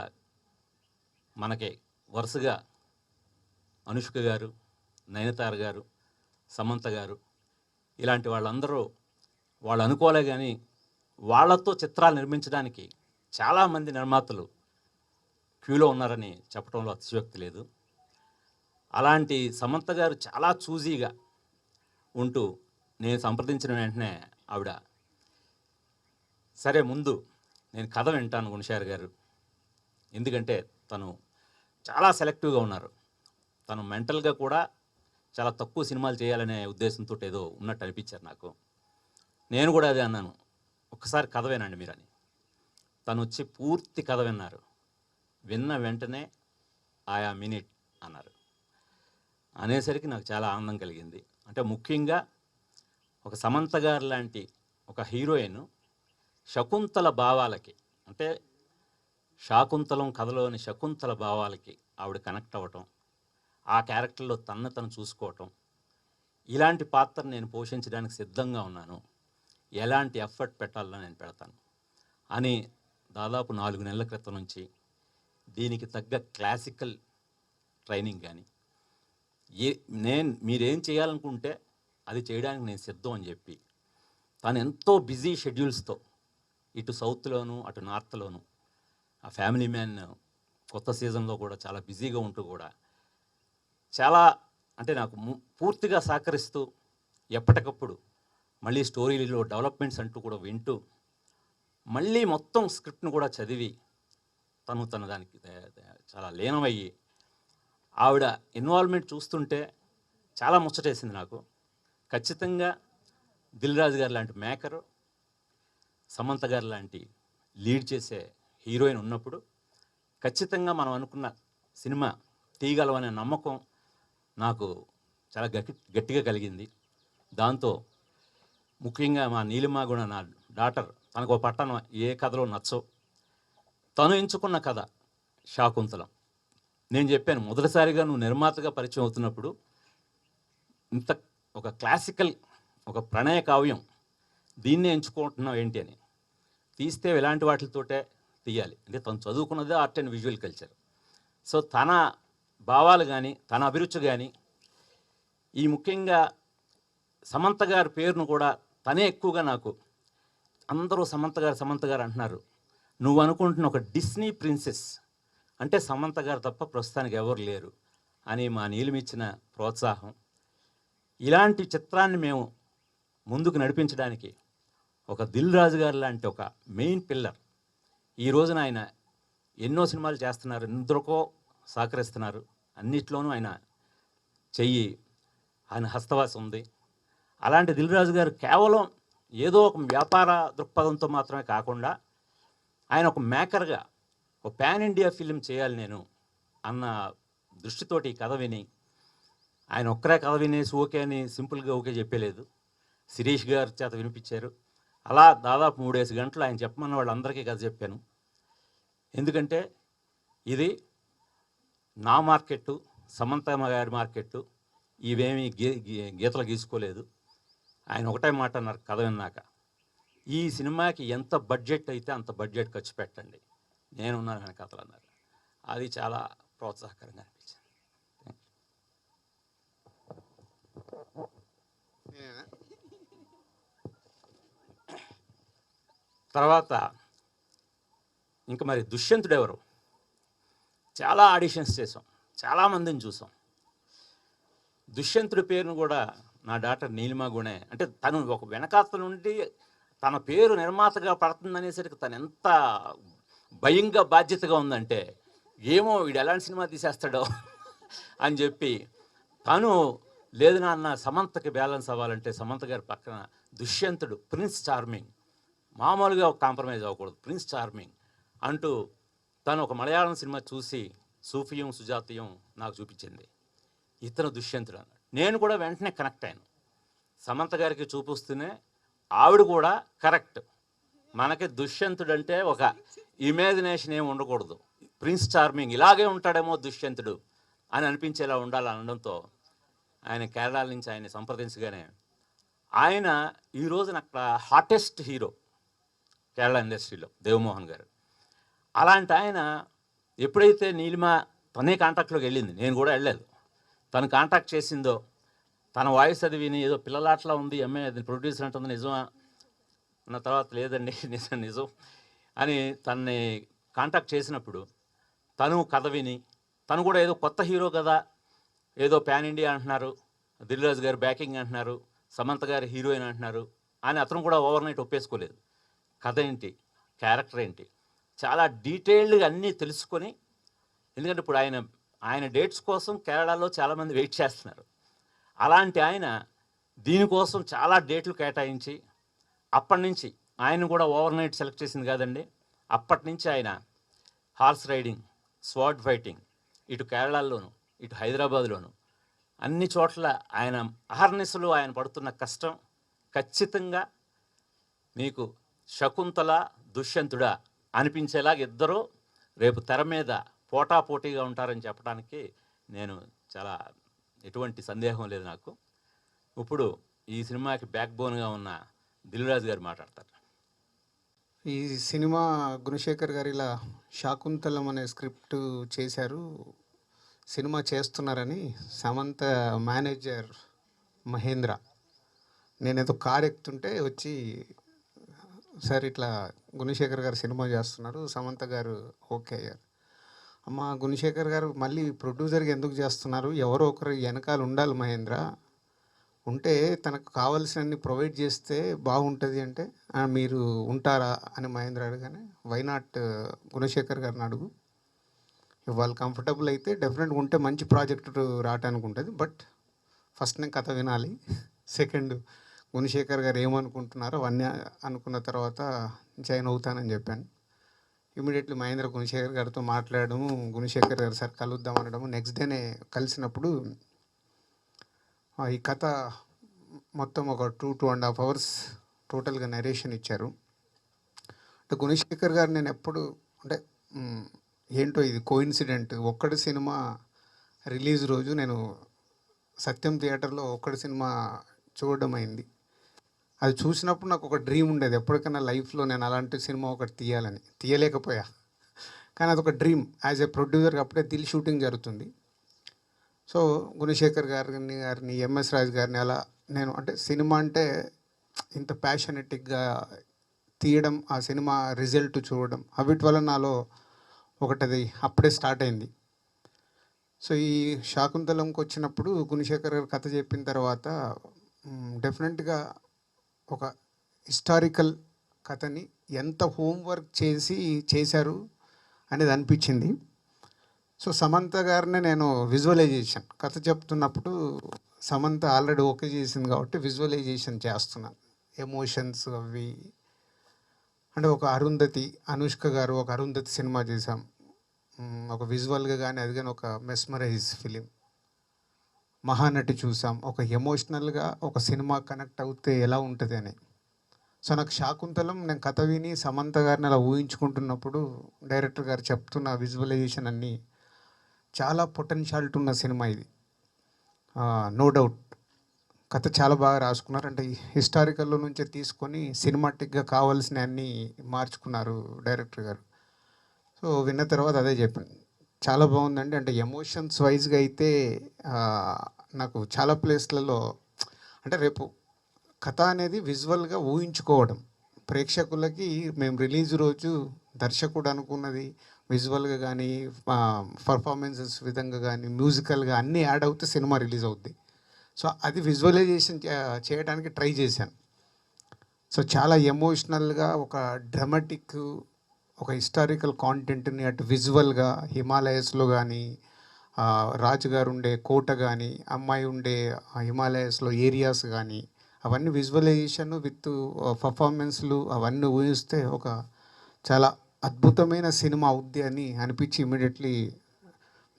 మనకి వరుసగా అనుష్క గారు, నయనతార గారు, సమంత గారు ఇలాంటి వాళ్ళందరూ వాళ్ళు అనుకోలే కానీ వాళ్ళతో చిత్రాలు నిర్మించడానికి చాలామంది నిర్మాతలు క్యూలో ఉన్నారని చెప్పడంలో అతిశయోక్తి లేదు. అలాంటి సమంత గారు చాలా చూజీగా ఉంటూ నేను సంప్రదించిన వెంటనే ఆవిడ, సరే ముందు నేను కథ వింటాను గుణశేఖర్ గారు, ఎందుకంటే తను చాలా సెలెక్టివ్గా ఉన్నారు, తను మెంటల్గా కూడా చాలా తక్కువ సినిమాలు చేయాలనే ఉద్దేశంతో ఏదో ఉన్నట్టు అనిపించారు నాకు. నేను కూడా అదే అన్నాను, ఒక్కసారి కథ వినండి మీరని. తను వచ్చి పూర్తి కథ విన్నారు. విన్న వెంటనే ఆయా మినిట్ అన్నారు. అనేసరికి నాకు చాలా ఆనందం కలిగింది. అంటే ముఖ్యంగా ఒక సమంత గారు లాంటి ఒక హీరోయిన్ శకుంతల భావాలకి, అంటే శాకుంతలం కథలోని శకుంతల భావాలకి ఆవిడ కనెక్ట్ అవ్వటం, ఆ క్యారెక్టర్లో తను చూసుకోవటం, ఇలాంటి పాత్ర నేను పోషించడానికి సిద్ధంగా ఉన్నాను, ఎలాంటి ఎఫర్ట్ పెట్టాలో నేను పెడతాను అని దాదాపు 4 నెలల క్రితం నుంచి దీనికి తగ్గ క్లాసికల్ ట్రైనింగ్ కానీ మీరేం చేయాలనుకుంటే అది చేయడానికి నేను సిద్ధం అని చెప్పి, తను ఎంతో బిజీ షెడ్యూల్స్తో ఇటు సౌత్లోను అటు నార్త్లోను, ఆ ఫ్యామిలీ మ్యాన్ కొత్త సీజన్లో కూడా చాలా బిజీగా ఉంటూ కూడా చాలా, అంటే నాకు పూర్తిగా సహకరిస్తూ ఎప్పటికప్పుడు మళ్ళీ స్టోరీలో డెవలప్మెంట్స్ అంటూ కూడా వింటూ, మళ్ళీ మొత్తం స్క్రిప్ట్ను కూడా చదివి తన దానికి చాలా లీనమయ్యి, ఆవిడ ఇన్వాల్వ్మెంట్ చూస్తుంటే చాలా ముచ్చటేసింది నాకు. ఖచ్చితంగా దిల్ రాజు గారు లాంటి మేకరు, సమంత గారు లాంటి లీడ్ చేసే హీరోయిన్ ఉన్నప్పుడు ఖచ్చితంగా మనం అనుకున్న సినిమా తీయగలమనే నమ్మకం నాకు చాలా గట్టిగా కలిగింది. దాంతో ముఖ్యంగా మా నీలిమా కూడా, నా డాటర్, తనకు ఒక పట్టణం ఏ కథలో నచ్చో తను ఎంచుకున్న కథ శాకుంతలం. నేను చెప్పాను, మొదటిసారిగా నువ్వు నిర్మాతగా పరిచయం అవుతున్నప్పుడు ఇంత ఒక క్లాసికల్, ఒక ప్రణయ కావ్యం, దీన్నే ఎంచుకుంటున్నావు ఏంటి అని. తీస్తే ఇలాంటి వాటితోటే తీయాలి. అంటే తను చదువుకున్నదే art and visual culture. So తన భావాలు కానీ తన అభిరుచి కానీ ఈ ముఖ్యంగా సమంత గారి పేరును కూడా తనే ఎక్కువగా నాకు అందరూ సమంత గారు అంటున్నారు. నువ్వు అనుకుంటున్న ఒక డిస్నీ ప్రిన్సెస్ అంటే సమంత గారు తప్ప ప్రస్తుతానికి ఎవరు లేరు అని మా నీలిమిచ్చిన ప్రోత్సాహం. ఇలాంటి చిత్రాన్ని మేము ముందుకు నడిపించడానికి ఒక దిల్ రాజు గారు లాంటి ఒక మెయిన్ పిల్లర్. ఈ రోజున ఆయన ఎన్నో సినిమాలు చేస్తున్నారు, ఎందరికో సహకరిస్తున్నారు. అన్నిట్లోనూ ఆయన చెయ్యి, ఆయన హస్తవాసి ఉంది. అలాంటి దిల్ రాజు గారు కేవలం ఏదో ఒక వ్యాపార దృక్పథంతో మాత్రమే కాకుండా ఆయన ఒక మేకర్గా ఒక పాన్ ఇండియా ఫిలిం చేయాలి నేను అన్న దృష్టితోటి ఈ కథ విని, ఆయన ఒక్కరే కథ వినేసి ఓకే అని సింపుల్గా ఓకే చెప్పలేదు, శిరీష్ గారి చేత వినిపించారు. అలా దాదాపు 3 గంటలు ఆయన చెప్పమన్న వాళ్ళందరికీ కథ చెప్పాను. ఎందుకంటే ఇది నా మార్కెట్టు, సమంత గారి మార్కెట్టు, ఇవేమీ గీతలు గీసుకోలేదు. ఆయన ఒకటే మాట అన్నారు కథ విన్నాక, ఈ సినిమాకి ఎంత బడ్జెట్ అయితే అంత బడ్జెట్ ఖర్చు పెట్టండి, నేనున్నాను ఆయన కథలు అన్నారు. అది చాలా ప్రోత్సాహకరంగా అనిపించింది. తర్వాత ఇంకా మరి దుష్యంతుడు ఎవరు, చాలా ఆడిషన్స్ చేసాం, చాలామందిని చూసాం. దుష్యంతుడి పేరును కూడా నా డాక్టర్ నీలిమా గుణే, అంటే తను ఒక వెనకాతల నుండి తన పేరు నిర్మాతగా పడుతుందనేసరికి తను ఎంత భయంగా బాధ్యతగా ఉందంటే, ఏమో వీడు ఎలాంటి సినిమా తీసేస్తాడో అని చెప్పి తను లేదు నాన్న సమంతకి బ్యాలెన్స్ అవ్వాలంటే సమంత గారి పక్కన దుష్యంతుడు ప్రిన్స్ చార్మింగ్, మామూలుగా కాంప్రమైజ్ అవ్వకూడదు, ప్రిన్స్ చార్మింగ్ అంటూ తను ఒక మలయాళం సినిమా చూసి సూఫియం సుజాతీయం నాకు చూపించింది. ఇతను దుష్యంతుడు అన్నాడు. నేను కూడా వెంటనే కనెక్ట్ అయ్యాను. సమంత గారికి చూపిస్తూనే ఆవిడ కూడా కరెక్ట్, మనకి దుష్యంతుడు అంటే ఒక ఇమాజినేషన్ ఏమి ఉండకూడదు, ప్రిన్స్ చార్మింగ్ ఇలాగే ఉంటాడేమో దుష్యంతుడు అని అనిపించేలా ఉండాలని అనడంతో ఆయన కేరళ నుంచి ఆయన సంప్రదించగానే ఆయన ఈ రోజున అక్కడ హాటెస్ట్ హీరో కేరళ ఇండస్ట్రీలో దేవమోహన్ గారు. అలాంటి ఆయన ఎప్పుడైతే నీలిమ తనే కాంటాక్ట్లోకి వెళ్ళింది, నేను కూడా వెళ్ళలేదు, తను కాంటాక్ట్ చేసిందో, తన వాయిస్ అది విని ఏదో పిల్లలాట్లా ఉంది అమ్మాయి, అది ప్రొడ్యూసర్ అంటుంది నిజమా అన్న తర్వాత లేదండి నిజం అని తనని కాంటాక్ట్ చేసినప్పుడు తను కథ విని, తను కూడా ఏదో కొత్త హీరో కదా, ఏదో పాన్ ఇండియా అంటున్నారు, దిల్ రాజు గారు బ్యాకింగ్ అంటున్నారు, సమంత గారు హీరోయిన్ అంటున్నారు అని అతను కూడా ఓవర్ నైట్ ఒప్పేసుకోలేదు. కథ ఏంటి, క్యారెక్టర్ ఏంటి, చాలా డీటెయిల్డ్గా అన్నీ తెలుసుకొని, ఎందుకంటే ఇప్పుడు ఆయన డేట్స్ కోసం కేరళలో చాలామంది వెయిట్ చేస్తున్నారు. అలాంటి ఆయన దీనికోసం చాలా డేట్లు కేటాయించి అప్పటి నుంచి ఆయన కూడా ఓవర్ నైట్ సెలెక్ట్ చేసింది కాదండి, అప్పటి నుంచి ఆయన హార్స్ రైడింగ్, స్వార్డ్ ఫైటింగ్, ఇటు కేరళలోను ఇటు హైదరాబాద్లోను అన్ని చోట్ల ఆయన అహర్నిశలు ఆయన పడుతున్న కష్టం ఖచ్చితంగా మీకు శకుంతల దుష్యంతుడా అనిపించేలాగా ఇద్దరూ రేపు తెర మీద పోటాపోటీగా ఉంటారని చెప్పడానికి నేను చాలా ఎటువంటి సందేహం లేదు నాకు. ఇప్పుడు ఈ సినిమాకి బ్యాక్ బోన్గా ఉన్న దిల్ రాజు గారు మాట్లాడతారు. ఈ సినిమా గుణశేఖర్ గారు ఇలా శాకుంతలం అనే స్క్రిప్ట్ చేశారు, సినిమా చేస్తున్నారని సమంత మేనేజర్ మహేంద్ర, నేనేదో కార్ ఎక్కుతుంటే వచ్చి, సార్ ఇట్లా గుణశేఖర్ గారు సినిమా చేస్తున్నారు, సమంత గారు ఓకే అయ్యారు. అమ్మ గుణశేఖర్ గారు మళ్ళీ ప్రొడ్యూసర్కి ఎందుకు చేస్తున్నారు, ఎవరో ఒకరు వెనకాల ఉండాలి మహేంద్ర, ఉంటే తనకు కావాల్సినన్ని ప్రొవైడ్ చేస్తే బాగుంటుంది అంటే, మీరు ఉంటారా అని మహేంద్ర అడగానే, వై నాట్ గుణశేఖర్ గారిని అడుగు, వాళ్ళు కంఫర్టబుల్ అయితే డెఫినెట్గా ఉంటే మంచి ప్రాజెక్ట్ రావడానికి ఉంటుంది, బట్ ఫస్ట్ నేను కథ వినాలి, సెకండ్ గుణశేఖర్ గారు ఏమనుకుంటున్నారో అవన్నీ అనుకున్న తర్వాత జాయిన్ అవుతానని చెప్పాను. ఇమీడియట్లీ మహేంద్ర గుణశేఖర్ గారితో మాట్లాడము, గుణశేఖర్ గారు సార్ కలుద్దాం అనడము, నెక్స్ట్ డేనే కలిసినప్పుడు ఈ కథ మొత్తం ఒక 2.5 hours టోటల్గా నరేషన్ ఇచ్చారు. అంటే గుణశేఖర్ గారు నేను ఎప్పుడు అంటే ఏంటో ఇది కోఇన్సిడెంట్, ఒక్కడి సినిమా రిలీజ్ రోజు నేను సత్యం థియేటర్లో ఒక్కడి సినిమా చూడడం అయింది. అది చూసినప్పుడు నాకు ఒక డ్రీమ్ ఉండేది, ఎప్పటికైనా లైఫ్లో నేను అలాంటి సినిమా ఒకటి తీయాలని, తీయలేకపోయా. కానీ అదొక డ్రీమ్. యాజ్ ఏ ప్రొడ్యూసర్గా అప్పుడే దిల్ షూటింగ్ జరుగుతుంది. సో గుణశేఖర్ గారిని ఎంఎస్ రాజు గారిని అలా నేను అంటే సినిమా అంటే ఇంత ప్యాషనెటిక్గా తీయడం, ఆ సినిమా రిజల్ట్ చూడడం, అవిటి వల్ల నాలో ఒకటది అప్పుడే స్టార్ట్ అయింది. సో ఈ శాకుంతలంకి వచ్చినప్పుడు గుణశేఖర్ గారు కథ చెప్పిన తర్వాత డెఫినెట్గా ఒక హిస్టారికల్ కథని ఎంత హోంవర్క్ చేశారు అనేది అనిపించింది. సో సమంత గారిని నేను విజువలైజేషన్ కథ చెప్తున్నప్పుడు సమంత ఆల్రెడీ ఓకే చేసింది కాబట్టి విజువలైజేషన్ చేస్తున్నాను. ఎమోషన్స్ అవి అంటే ఒక అరుంధతి, అనుష్క గారు ఒక అరుంధతి సినిమా చేశాం. ఒక విజువల్గా కానీ అది కానీ ఒక మెస్మరైజ్ ఫిలిం. మహానటి చూసాం. ఒక ఎమోషనల్గా ఒక సినిమా కనెక్ట్ అవుతే ఎలా ఉంటుంది అని. సో నాకు శాకుంతలం నేను కథ విని సమంత గారిని అలా ఊహించుకుంటున్నప్పుడు డైరెక్టర్ గారు చెప్తున్న విజువలైజేషన్ అన్నీ చాలా పొటెన్షియాలిటీ ఉన్న సినిమా ఇది. నో డౌట్ కథ చాలా బాగా రాసుకున్నారు. అంటే హిస్టారికల్లో నుంచే తీసుకొని సినిమాటిక్గా కావాల్సిన అన్నీ మార్చుకున్నారు డైరెక్టర్ గారు. సో విన్న తర్వాత అదే చెప్పాను, చాలా బాగుందండి. అంటే ఎమోషన్స్ వైజ్గా అయితే నాకు చాలా ప్లేస్లలో అంటే రేపు కథ అనేది విజువల్గా ఊహించుకోవడం, ప్రేక్షకులకి మేము రిలీజ్ రోజు దర్శకుడు అనుకున్నది విజువల్గా కానీ పర్ఫార్మెన్సెస్ విధంగా కానీ మ్యూజికల్గా అన్నీ యాడ్ అవుతే సినిమా రిలీజ్ అవుద్ది. సో అది విజువలైజేషన్ చేయడానికి ట్రై చేశాను. సో చాలా ఎమోషనల్గా ఒక డ్రమాటిక్ ఒక హిస్టారికల్ కాంటెంట్ని అటు విజువల్గా హిమాలయస్లో కానీ రాజుగారు ఉండే కోట కానీ అమ్మాయి ఉండే హిమాలయస్లో ఏరియాస్ కానీ అవన్నీ విజువలైజేషన్ విత్ పర్ఫార్మెన్స్లు అవన్నీ ఊహిస్తే ఒక చాలా అద్భుతమైన సినిమా అవుద్ది అని అనిపించి ఇమీడియట్లీ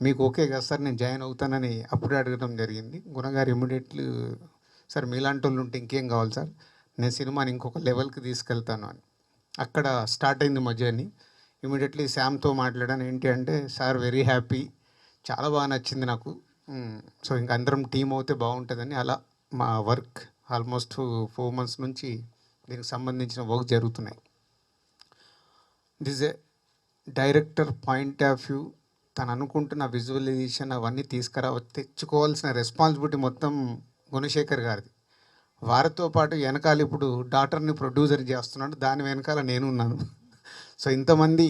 మీకు ఓకే కదా సార్ నేను జాయిన్ అవుతానని అప్పుడే అడగడం జరిగింది. గుణగారు ఇమీడియట్లీ సార్ మీలాంటి వాళ్ళు ఉంటే ఇంకేం కావాలి సార్, నేను సినిమాని ఇంకొక లెవెల్కి తీసుకెళ్తాను అని. అక్కడ స్టార్ట్ అయింది మా జర్నీ. ఇమీడియట్లీ శామ్తో మాట్లాడాను. ఏంటి అంటే సార్ వెరీ హ్యాపీ, చాలా బాగా నచ్చింది నాకు. సో ఇంక అందరం టీం అవుతే బాగుంటుందని అలా మా వర్క్ ఆల్మోస్ట్ 4 months నుంచి దీనికి సంబంధించిన వర్క్ జరుగుతున్నాయి. This A director point of view, తను అనుకుంటున్న విజువలైజేషన్ అవన్నీ తెచ్చుకోవాల్సిన రెస్పాన్సిబిలిటీ మొత్తం గుణశేఖర్ గారిది. వారితో పాటు వెనకాల ఇప్పుడు డాటర్ని ప్రొడ్యూసర్ చేస్తున్నాడు, దాని వెనకాల నేనున్నాను. సో ఇంతమంది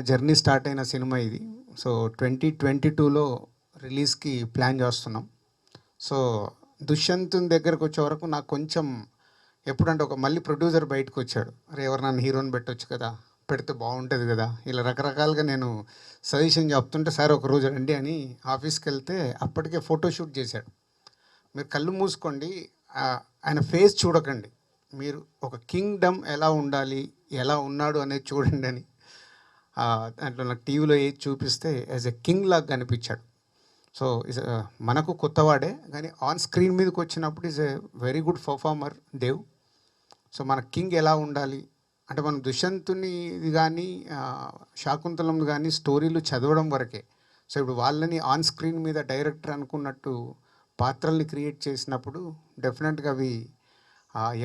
జర్నీ స్టార్ట్ అయిన సినిమా ఇది. సో 2022లో రిలీజ్కి ప్లాన్ చేస్తున్నాం. సో దుష్యంతుని దగ్గరకు వచ్చే వరకు నాకు కొంచెం ఎప్పుడంటే ఒక మళ్ళీ ప్రొడ్యూసర్ బయటకు వచ్చాడు, అరే ఎవరు నన్ను హీరోని పెట్టవచ్చు కదా, పెడితే బాగుంటుంది కదా, ఇలా రకరకాలుగా నేను సజెషన్ చెప్తుంటే సార్ ఒక రోజు రండి అని ఆఫీస్కి వెళ్తే అప్పటికే ఫోటోషూట్ చేశాడు. మీరు కళ్ళు మూసుకోండి, ఆయన ఫేస్ చూడకండి, మీరు ఒక కింగ్డమ్ ఎలా ఉండాలి ఎలా ఉన్నాడు అనేది చూడండి అని దాంట్లో నాకు టీవీలో ఏది చూపిస్తే యాజ్ ఎ కింగ్ లాగా కనిపించాడు. సో మనకు కొత్తవాడే కానీ ఆన్ స్క్రీన్ మీదకి వచ్చినప్పుడు is a very good performer Dev. So మన కింగ్ ఎలా ఉండాలి అంటే మనం దుష్యంతుని కానీ శాకుంతలం కానీ స్టోరీలు చదవడం వరకే. సో ఇప్పుడు వాళ్ళని ఆన్ స్క్రీన్ మీద డైరెక్టర్ అనుకున్నట్టు పాత్రల్ని క్రియేట్ చేసినప్పుడు డెఫినెట్గా అవి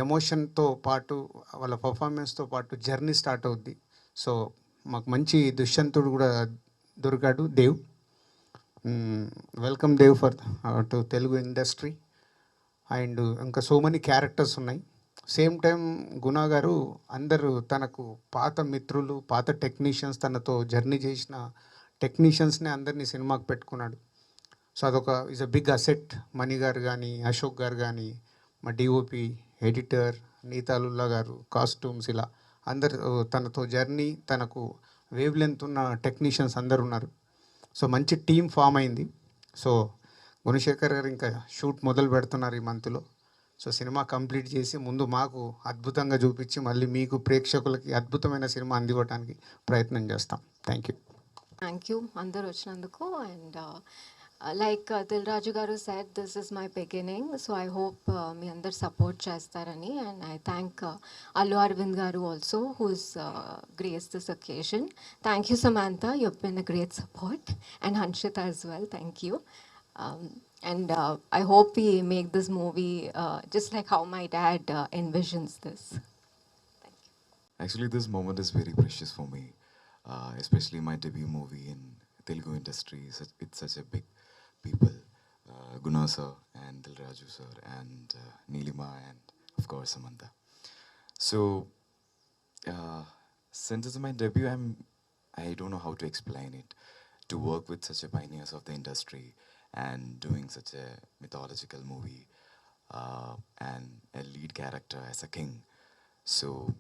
ఎమోషన్తో పాటు వాళ్ళ పర్ఫార్మెన్స్తో పాటు జర్నీ స్టార్ట్ అవుద్ది. సో మాకు మంచి దుష్యంతుడు కూడా దొరికాడు Dev. Welcome Dev for to Telugu industry. And ఇంకా సో మెనీ క్యారెక్టర్స్ ఉన్నాయి. సేమ్ టైం గుణ గారు అందరూ తనకు పాత మిత్రులు పాత టెక్నీషియన్స్ తనతో జర్నీ చేసిన టెక్నీషియన్స్ని అందరినీ సినిమాకి పెట్టుకున్నాడు. సో అదొక ఈజ్ అ బిగ్ అసెట్. మణి గారు కానీ అశోక్ గారు కానీ మా డిఓపి ఎడిటర్ నీతాలుల్లా గారు కాస్ట్యూమ్స్ ఇలా అందరు తనతో జర్నీ తనకు వేవ్ లెంత్ ఉన్న టెక్నీషియన్స్ అందరు ఉన్నారు. సో మంచి టీం ఫామ్ అయింది. సో గుణశేఖర్ గారు ఇంకా షూట్ మొదలు పెడుతున్నారు ఈ మంత్లో. సో సినిమా కంప్లీట్ చేసి ముందు మాకు అద్భుతంగా చూపించి మళ్ళీ మీకు ప్రేక్షకులకి అద్భుతమైన సినిమా అందివ్వడానికి ప్రయత్నం చేస్తాం. Thank you. థ్యాంక్ యూ అందరు వచ్చినందుకు. And like Dil Raju garu said, this is my beginning, so I hope మీ అందరు సపోర్ట్ చేస్తారని. and I thank Allu Arvind garu also, who's graced this occasion. Thank you Samantha, you've been a great support, and Hanshita as well, thank you. And I hope we make this movie just like how my dad envisions this. Actually, this moment is very precious for me, especially my debut movie in Telugu industry. It's such a big people, Guna sir and Dil Raju sir and Neelima and of course Samantha. So uh, since it's my debut, I don't know how to explain it. To work with such a pioneers of the industry and doing such a mythological movie and a lead character as a king. So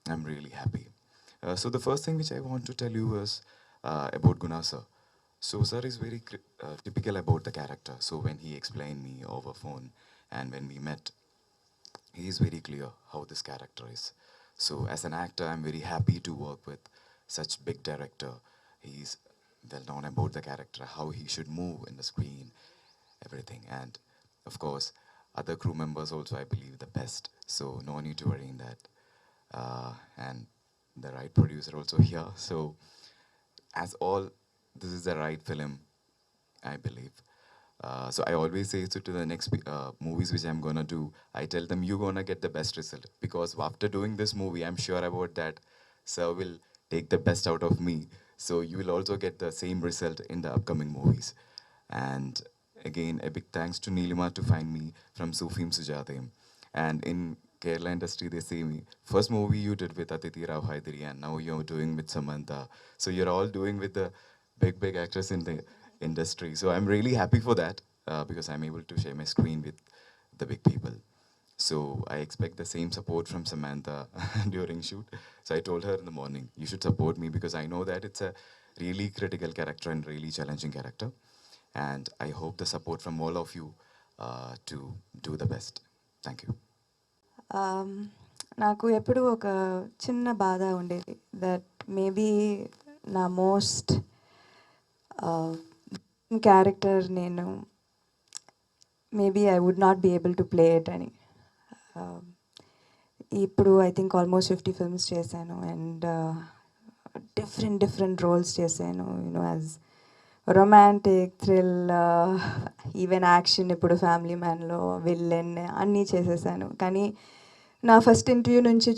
I'm really happy. So the first thing which I want to tell you is about Guna sir. So sir is very typical about the character. So when he explained me over phone and when we met, he is very clear how this character is. So as an actor, I'm very happy to work with such big director. He's well known about the character, how he should move in the screen, everything. And of course, other crew members also, I believe, the best. So no need to worry in that. And the right producer also here. So as all, this is the right film, I believe. So I always say so to the next movies which I'm gonna do, I tell them you're gonna get the best result because after doing this movie, I'm sure about that. Sir will take the best out of me, so you will also get the same result in the upcoming movies. And again, a big thanks to Neelima to find me from Sufim Sujatam. And in Kerala industry, they say me, first movie you did with Aditi Rao Hydari and now you're doing with Samantha. So you're all doing with the big actress in the industry. So I'm really happy for that because I'm able to share my screen with the big people. So I expect the same support from Samantha during shoot. So I told her in the morning, you should support me because I know that it's a really critical character and really challenging character. And I hope the support from all of you to do the best. Thank you. నాకు ఎప్పుడు ఒక చిన్న బాధ ఉండేది that maybe నా most character నేను maybe I would not be able to play it అని. ఇప్పుడు ఐ థింక్ ఆల్మోస్ట్ 50 ఫిల్మ్స్ చేశాను అండ్ డిఫరెంట్ రోల్స్ చేశాను you know as romantic thrill even action, ఇప్పుడు ఫ్యామిలీ మ్యాన్లో విల్లెన్ అన్నీ చేసేసాను. కానీ నా ఫస్ట్ ఇంటర్వ్యూ నుంచి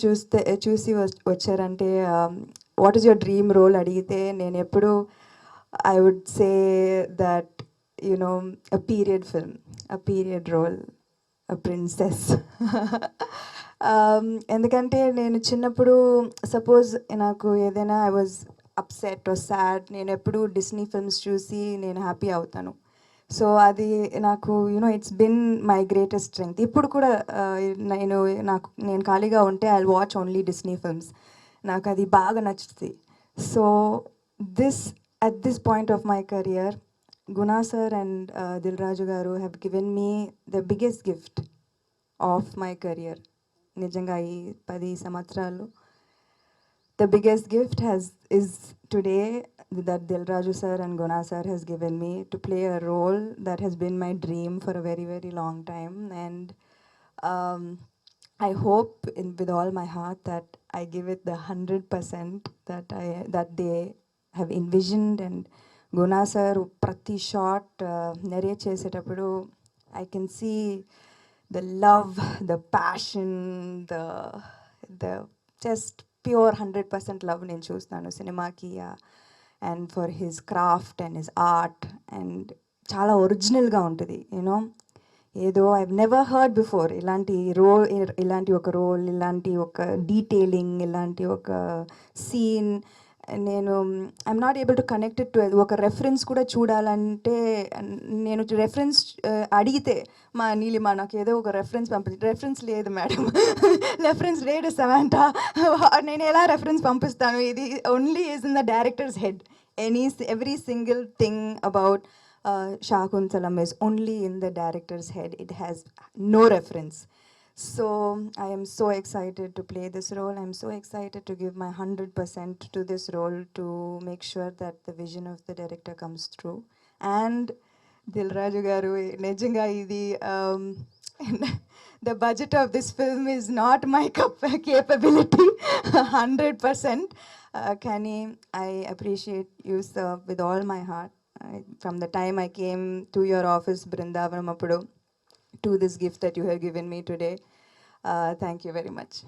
చూసి వచ్చారంటే what is your dream role అడిగితే నేను ఎప్పుడు I would say that you know a period film, a period role, a princess. ఎందుకంటే నేను చిన్నప్పుడు సపోజ్ నాకు ఏదైనా I was upset or sad, నేను ఎప్పుడు డిస్నీ ఫిల్మ్స్ చూసి నేను హ్యాపీ అవుతాను. సో అది నాకు you know it's been my greatest strength. ఇప్పుడు కూడా నేను ఖాళీగా ఉంటే I watch only Disney films. నాకు అది బాగా నచ్చుతుంది. So at this point of my career, Guna sir and Dil Raju garu have given me the biggest gift of my career. నిజంగా ఈ 10 సంవత్సరాలు the biggest gift is today that Dil Raju sir and Guna sir has given me to play a role that has been my dream for a very long time. And I hope with all my heart that I give it the 100% that they have envisioned. And Guna sir prati shot narrate చేసేటప్పుడు I can see the love, the passion, the just pure 100% love నేను చూస్తాను సినిమాకి and for his craft and his art. And చాలా ఒరిజినల్గా ఉంటుంది you know. ఏదో I never heard before ఇలాంటి ఒక రోల్, ఇలాంటి ఒక డీటెయిలింగ్, ఇలాంటి ఒక సీన్. నేను I'm not able to connected to ఒక రెఫరెన్స్ కూడా చూడాలంటే నేను రెఫరెన్స్ అడిగితే మా నీలిమా నాకు ఏదో ఒక రెఫరెన్స్ రెఫరెన్స్ లేదు మేడం, రెఫరెన్స్ లేదు సమాంటా, నేను ఎలా రెఫరెన్స్ పంపిస్తాను? ఇది only is in the directors head. Every single thing about Shakuntalam is only in the director's head. It has no reference. So I am so excited to play this role. I'm so excited to give my 100% to this role to make sure that the vision of the director comes through. And Dil Raju garu nijanga idi the budget of this film is not my capability 100%. Kani, I appreciate you, sir, with all my heart. From the time I came to your office, Brindavanam Appudu, to this gift that you have given me today. Thank you very much.